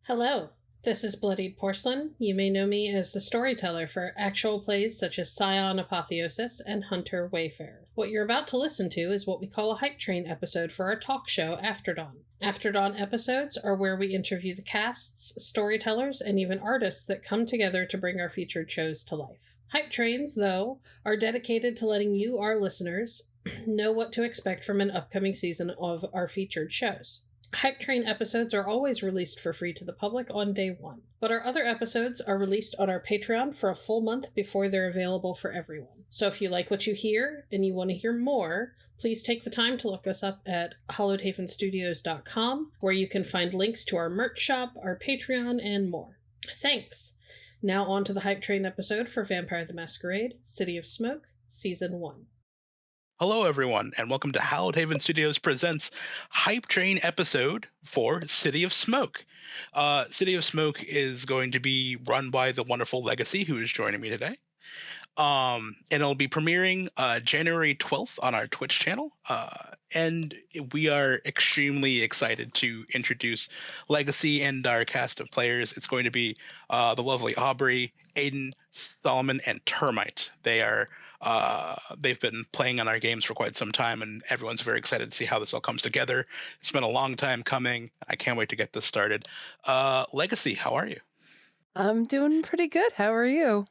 Hello, this is Bloodied Porcelain. You may know me as the storyteller for actual plays such as Scion Apotheosis and Hunter Wayfarer. What you're about to listen to is what we call a Hype Train episode for our talk show After Dawn. After Dawn episodes are where we interview the casts, storytellers, and even artists that come together to bring our featured shows to life. Hype Trains, though, are dedicated to letting you, our listeners, know what to expect from an upcoming season of our featured shows. Hype Train episodes are always released for free to the public on day one, but our other episodes are released on our Patreon for a full month before they're available for everyone. So if you like what you hear and you want to hear more, please take the time to look us up at hollowedhavenstudios.com, where you can find links to our merch shop, our Patreon, and more. Thanks! Now on to the Hype Train episode for Vampire the Masquerade, City of Smoke, Season 1. Hello, everyone, and welcome to Hallowed Haven Studios presents Hype Train episode for City of Smoke. City of Smoke is going to be run by the wonderful Legacy, who is joining me today. And it'll be premiering January 12th on our Twitch channel. And we are extremely excited to introduce Legacy and our cast of players. It's going to be the lovely Aubrey, Aiden, Solomon, and Termite. They've been playing on our games for quite some time, and everyone's very excited to see how this all comes together. It's been a long time coming. I can't wait to get this started. Legacy, how are you? I'm doing pretty good. How are you?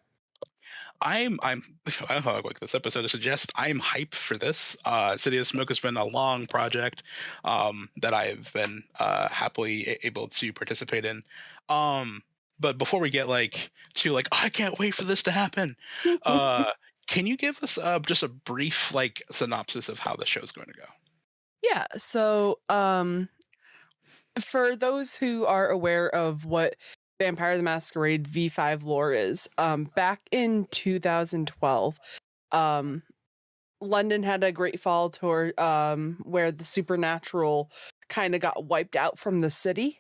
I don't know, like this episode suggests, I'm hype for this. City of Smoke has been a long project that I've been happily able to participate in. But before we get to I can't wait for this to happen, can you give us just a brief synopsis of how the show's going to go? Yeah. So for those who are aware of what Vampire the Masquerade V5 lore is, back in 2012, London had a great fall tour where the supernatural kind of got wiped out from the city.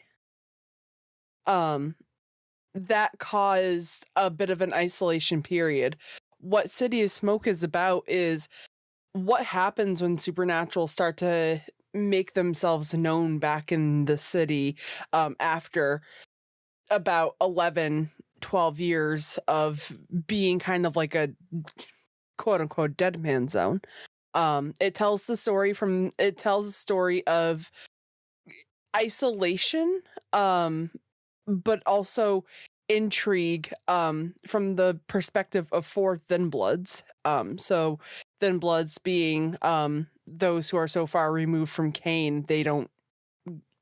That caused a bit of an isolation period. What City of Smoke is about is what happens when supernatural start to make themselves known back in the city after about 11, 12 years of being kind of like a quote-unquote dead man zone. It tells the story of isolation, but also intrigue from the perspective of four Thin Bloods. So Thin Bloods being those who are so far removed from Cain, they don't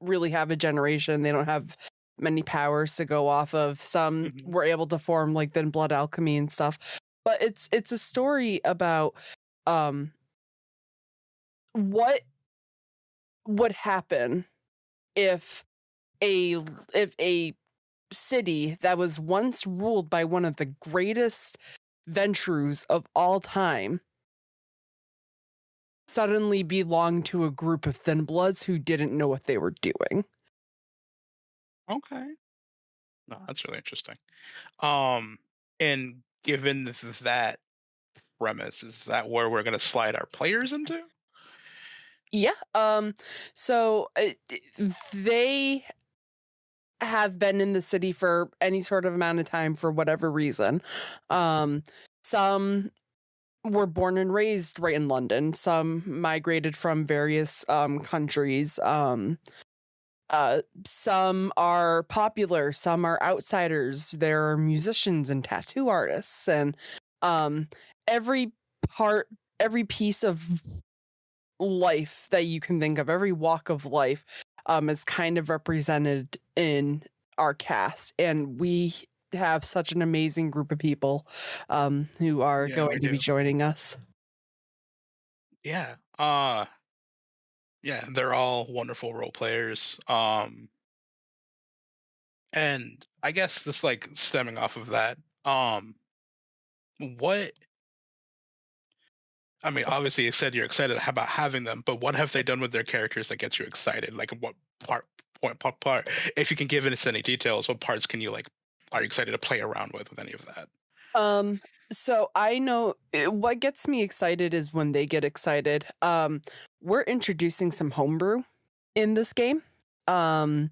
really have a generation. They don't have many powers to go off of. Some were able to form like Thin Blood alchemy and stuff. But it's a story about what would happen if a city that was once ruled by one of the greatest Ventrus of all time suddenly belonged to a group of Thin Bloods who didn't know what they were doing. Okay. No, that's really interesting. And given that premise, is that where we're going to slide our players into? Yeah. So they have been in the city for any sort of amount of time for whatever reason. Some were born and raised right in London. Some migrated from various countries. Some are popular. Some are outsiders. There are musicians and tattoo artists, and every piece of life that you can think of, every walk of life is kind of represented in our cast, and we have such an amazing group of people who are going to be joining us. Yeah. Yeah, they're all wonderful role players. And I guess just stemming off of that, obviously you said you're excited about having them, but what have they done with their characters that gets you excited? Like what part, if you can give us any details, what parts are you excited to play around with any of that? So I know what gets me excited is when they get excited. We're introducing some homebrew in this game. and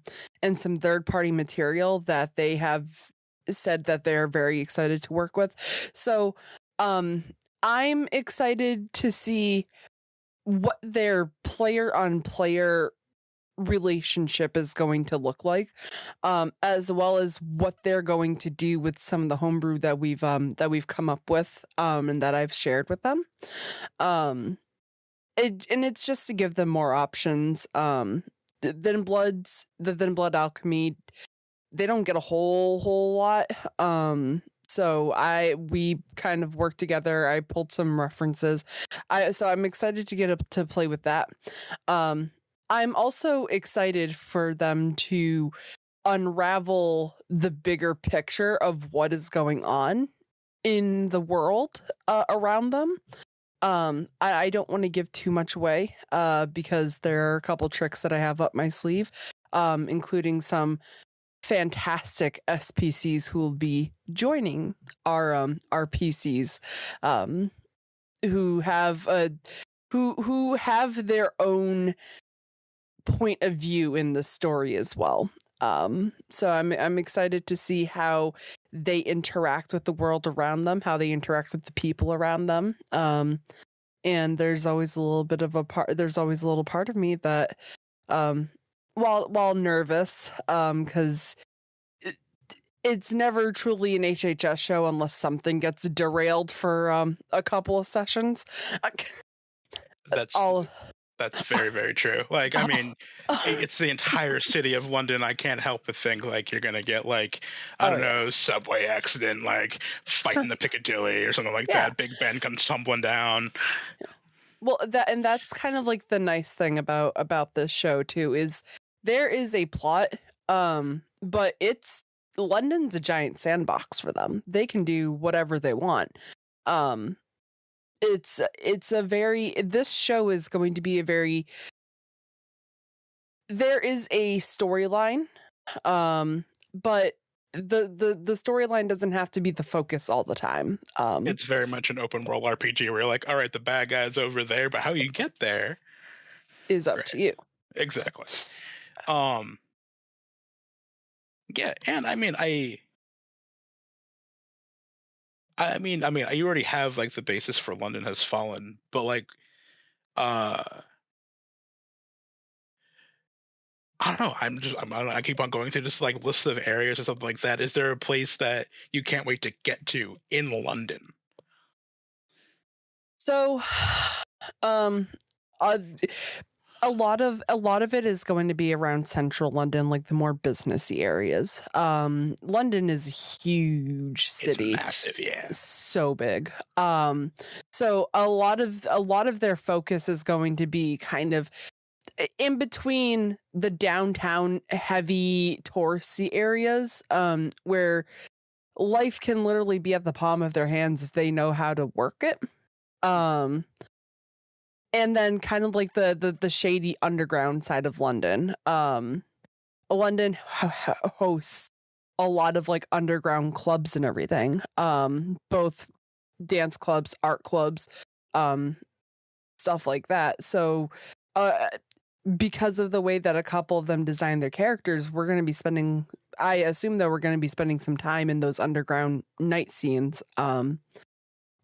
some third-party material that they have said that they're very excited to work with. So, I'm excited to see what their player-on-player relationship is going to look like, as well as what they're going to do with some of the homebrew that we've come up with, and that I've shared with them. Um, it's just to give them more options. The Thin Blood Alchemy, they don't get a whole lot. So we kind of worked together. I pulled some references. So I'm excited to get to play with that. I'm also excited for them to unravel the bigger picture of what is going on in the world around them. I don't want to give too much away because there are a couple tricks that I have up my sleeve, including some fantastic SPCs who will be joining our PCs, who have who have their own point of view in the story as well. So I'm excited to see how they interact with the world around them, how they interact with the people around them. And there's always a little bit of there's always a little part of me that, while nervous, because it's never truly an HHS show unless something gets derailed for a couple of sessions. That's All that's very, very true. Like, I mean, it's the entire city of London. I can't help but think like you're gonna get like, I Oh, don't yeah. know, subway accident, like fighting the Piccadilly or something like Yeah. that. Big Ben comes tumbling down. Well, that's kind of like the nice thing about this show too, is there is a plot, but London's a giant sandbox for them. They can do whatever they want. Um, it's a very this show is going to be a very there is a storyline, but the storyline doesn't have to be the focus all the time. It's very much an open world RPG where you're like, all right, the bad guy's over there, but how you get there? Is up Right. to you. Exactly. Um. Yeah, and I mean, you already have like the basis for London Has Fallen, but like, uh, I don't know. I don't know, I keep on going through this like list of areas or something like that. Is there a place that you can't wait to get to in London? So, um, uh, a lot of it is going to be around central London, like the more businessy areas. London is a huge city, It's massive, yeah. so big. So a lot of their focus is going to be kind of in between the downtown heavy touristy areas, where life can literally be at the palm of their hands if they know how to work it. Um, and then kind of like the shady underground side of London. London hosts a lot of like underground clubs and everything. Both dance clubs, art clubs, um, stuff like that. So, uh, because of the way that a couple of them design their characters, we're going to be spending. I assume that we're going to be spending some time in those underground night scenes,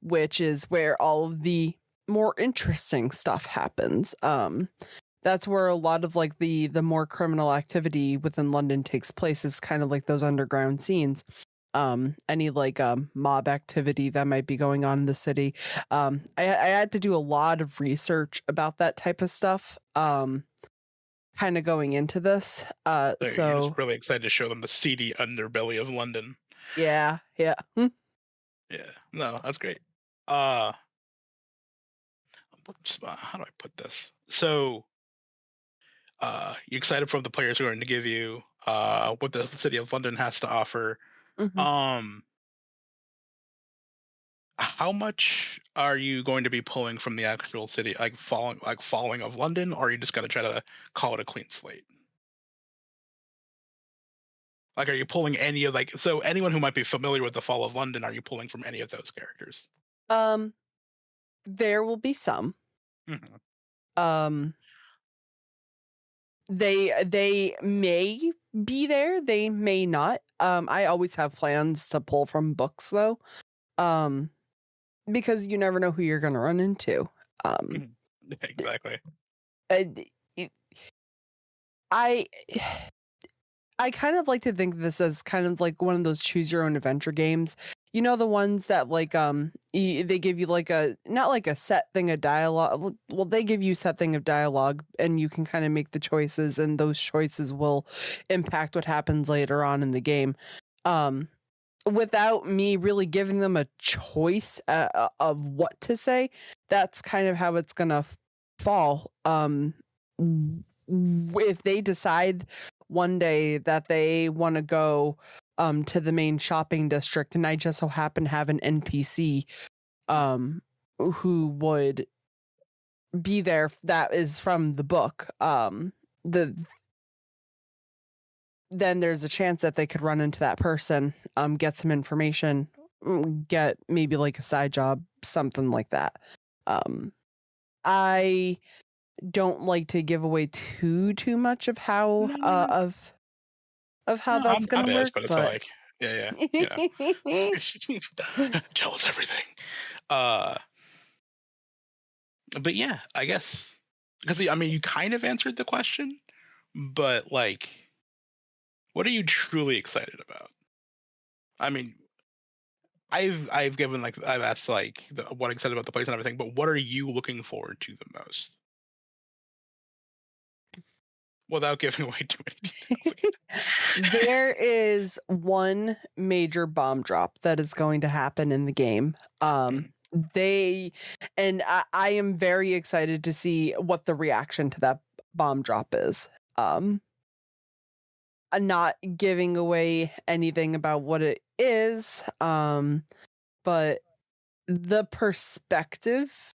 which is where all of the more interesting stuff happens. That's where a lot of like the more criminal activity within London takes place, is kind of like those underground scenes. Any like mob activity that might be going on in the city. I had to do a lot of research about that type of stuff. Kind of going into this. So you're just So really excited to show them the seedy underbelly of London. yeah. Yeah, no, that's great. How do I put this? So, you excited for what the players are going to give you, what the city of London has to offer. Mhm. Um, how much are you going to be pulling from the actual city, like falling of London, or are you just going to try to call it a clean slate? Like, are you pulling any of so anyone who might be familiar with the fall of London, are you pulling from any of those characters? Um, there will be some. Mhm. Um, They may be there, they may not. I always have plans to pull from books though. Because you never know who you're going to run into. Exactly. I I kind of like to think of this as kind of like one of those choose your own adventure games. You know, the ones that like they give you like a not like a set thing of dialogue. Well, they give you set thing of dialogue, and you can kind of make the choices, and those choices will impact what happens later on in the game. Without me really giving them a choice of what to say, that's kind of how it's gonna fall. If they decide one day that they want to go to the main shopping district, and I just so happen to have an NPC who would be there that is from the book, then there's a chance that they could run into that person, get some information, get maybe like a side job, something like that. I don't like to give away too much of how of how No, that's I'm gonna is, work, but it's but like, yeah, you know, tell us everything. But yeah, I guess because I mean, you kind of answered the question, but like, what are you truly excited about? I mean, I've given like I've asked like what excited about the place and everything, but what are you looking forward to the most? Without giving away too many details again. there is one major bomb drop that is going to happen in the game. Mhm. They and I am very excited to see what the reaction to that bomb drop is. Not giving away anything about what it is, but the perspective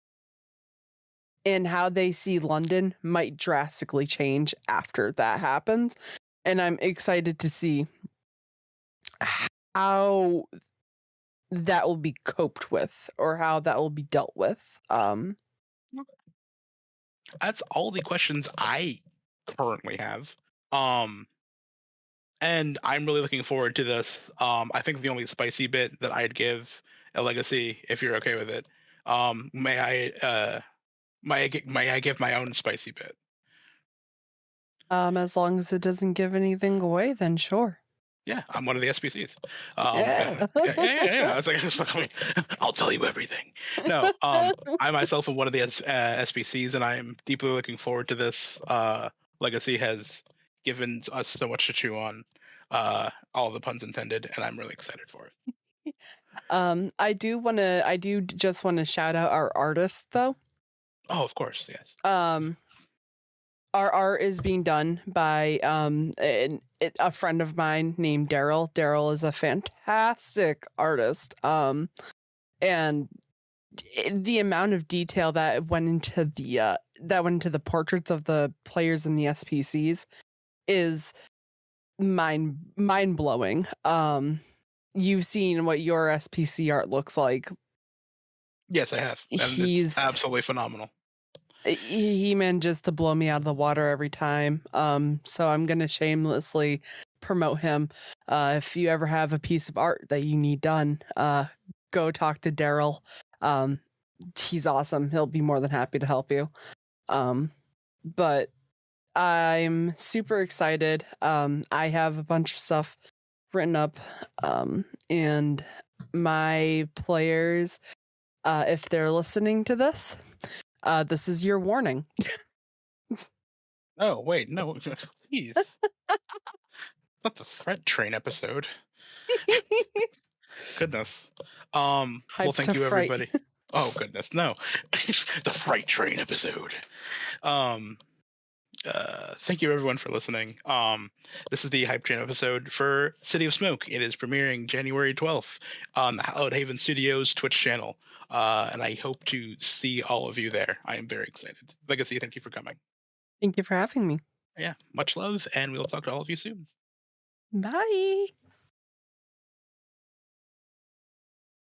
and how they see London might drastically change after that happens. And I'm excited to see how that will be coped with or how that will be dealt with. That's all the questions I currently have. Um, and I'm really looking forward to this. I think the only spicy bit that I'd give a legacy, if you're okay with it, may I give my own spicy bit? As long as it doesn't give anything away, then sure. Yeah, I'm one of the SPCs. Yeah. Yeah. It's like, I'll tell you everything. No, I myself am one of the SPCs, and I am deeply looking forward to this. Legacy has given us so much to chew on. All the puns intended, and I'm really excited for it. I do just want to shout out our artist though. Oh, of course, yes. Our art is being done by a friend of mine named Daryl. Daryl is a fantastic artist. And the amount of detail that went into the portraits of the players in the SPCs is mind blowing. You've seen what your SPC art looks like. Yes, I have, and it's absolutely phenomenal. He manages to blow me out of the water every time. So I'm gonna shamelessly promote him. If you ever have a piece of art that you need done, go talk to Daryl. He's awesome. He'll be more than happy to help you. But I'm super excited. I have a bunch of stuff written up, and my players, if they're listening to this, this is your warning. Oh wait, no, please. Not the Freight Train episode. Goodness. Well, Hype thank to you, fright. everybody. Oh goodness, no. The Freight Train episode. Thank you everyone for listening. This is the Hype Train episode for City of Smoke. It is premiering January 12th on the Hallowed Haven Studios Twitch channel. And I hope to see all of you there. I am very excited. Legacy, thank you for coming. Thank you for having me. Yeah, much love, and we'll talk to all of you soon. Bye.